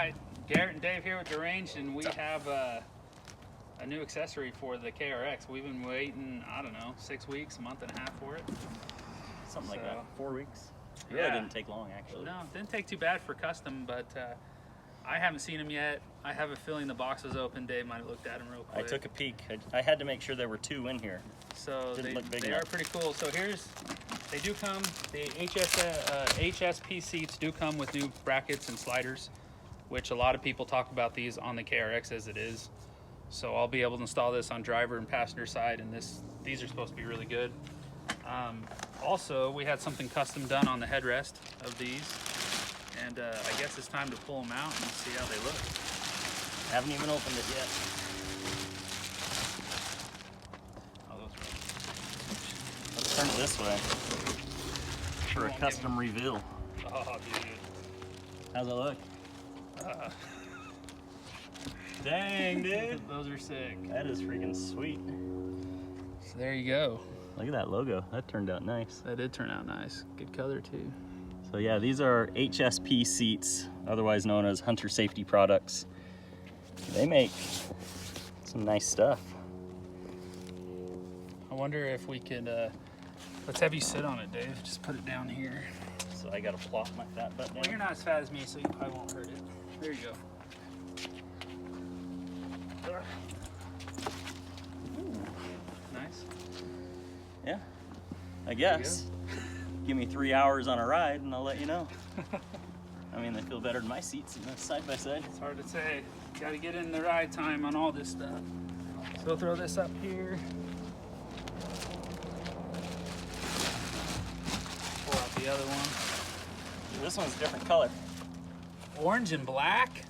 right, Garrett and Dave here with Deranged, and we have a new accessory for the KRX. We've been waiting, I don't know, 6 weeks, a month and a half for it. Something like that, 4 weeks. It Yeah. really didn't take long, actually. No, it didn't take too bad for custom, but I haven't seen them yet. I have a feeling the box was open. Dave might have looked at them real quick. I took a peek. I had to make sure there were 2 in here. So Didn't look big they enough. are pretty cool. So they do come, the HSP seats do come with new brackets and sliders, which a lot of people talk about these on the KRX as it is. So I'll be able to install this on driver and passenger side, and these are supposed to be really good. Also, we had something custom done on the headrest of these, and I guess it's time to pull them out and see how they look. Haven't even opened it yet. Oh, those Let's turn it this way for a won't custom reveal. Oh, dude. How's it look? Dang, dude. Those are sick. That is freaking sweet. So there you go. Look at that logo. That turned out nice. That did turn out nice. Good color too. So yeah, these are HSP seats, otherwise known as Hunter Safety Products. They make some nice stuff. I wonder if we could, let's have you sit on it, Dave. Just put it down here. So I gotta plop my fat butt down. Well, you're not as fat as me, so you probably won't hurt it. There you go. Ooh, nice. Yeah, I guess. Give me 3 hours on a ride and I'll let you know. I mean, they feel better than my seats, you know, side by side. It's hard to say. Got to get in the ride time on all this stuff. So we'll throw this up here. Pull out the other one. This one's a different color. Orange and black.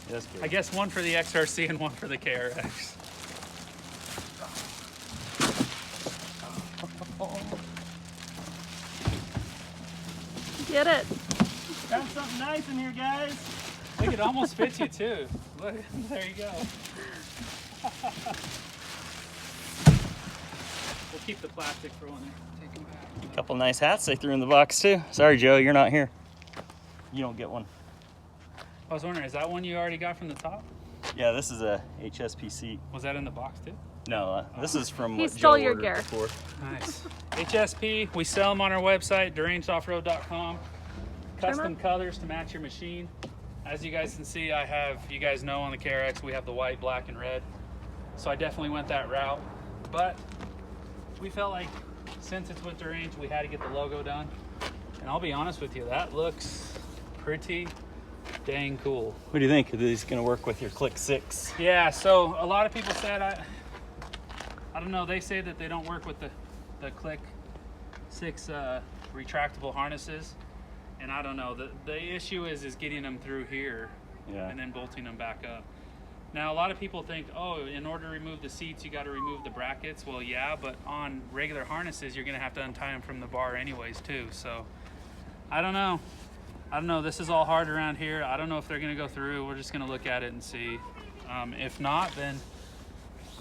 That's good. I guess one for the XRC and one for the KRX. Get it. Got something nice in here, guys. Look, it almost fits you too. Look, there you go. We'll keep the plastic for when they take them back. A couple nice hats they threw in the box too. Sorry, Joe, you're not here. You don't get one. I was wondering, is that one you already got from the top? Yeah, this is a HSP seat. Was that in the box too? No, this is from He what stole Joe your ordered gear. before. Nice. HSP, we sell them on our website, derangedoffroad.com. Custom colors to match your machine. As you guys can see, you guys know on the KRX, we have the white, black, and red. So I definitely went that route. But we felt like since it's with Deranged, we had to get the logo done. And I'll be honest with you, that looks pretty dang cool. What do you think? Are these gonna work with your Click 6? Yeah, so a lot of people said, I don't know, they say that they don't work with the Click 6 retractable harnesses. And I don't know, the issue is getting them through here, Yeah. and then bolting them back up. Now, a lot of people think, oh, in order to remove the seats, you got to remove the brackets. Well, yeah, but on regular harnesses, you're going to have to untie them from the bar anyways, too. So, I don't know. This is all hard around here. I don't know if they're going to go through. We're just going to look at it and see. If not, then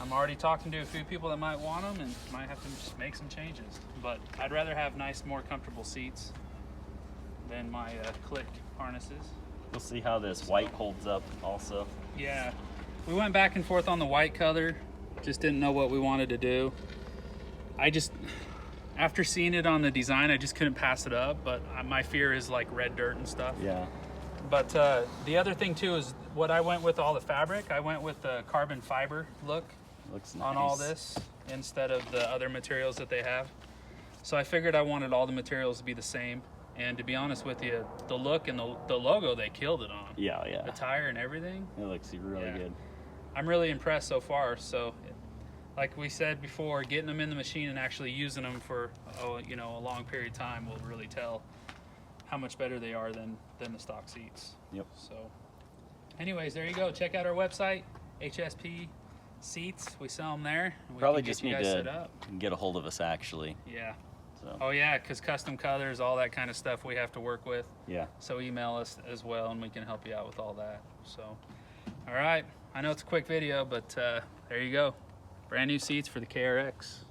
I'm already talking to a few people that might want them and might have to just make some changes. But I'd rather have nice, more comfortable seats than my Click harnesses. We'll see how this white holds up also. Yeah, we went back and forth on the white color, just didn't know what we wanted to do. After seeing it on the design, I just couldn't pass it up, but my fear is like red dirt and stuff. Yeah. But the other thing too is what I went with all the fabric, I went with the carbon fiber look. Looks nice. On all this instead of the other materials that they have. So I figured I wanted all the materials to be the same. And to be honest with you, the look and the logo, they killed it on. Yeah, yeah. The tire and everything. It looks really good. I'm really impressed so far. So, like we said before, getting them in the machine and actually using them for a long period of time will really tell how much better they are than the stock seats. Yep. So, anyways, there you go. Check out our website, HSP Seats. We sell them there. And we Probably can get just you need guys set to up. get a hold of us actually. Yeah. So. Oh yeah, because custom colors, all that kind of stuff we have to work with. Yeah. So email us as well and we can help you out with all that. So, all right. I know it's a quick video, but there you go. Brand new seats for the KRX.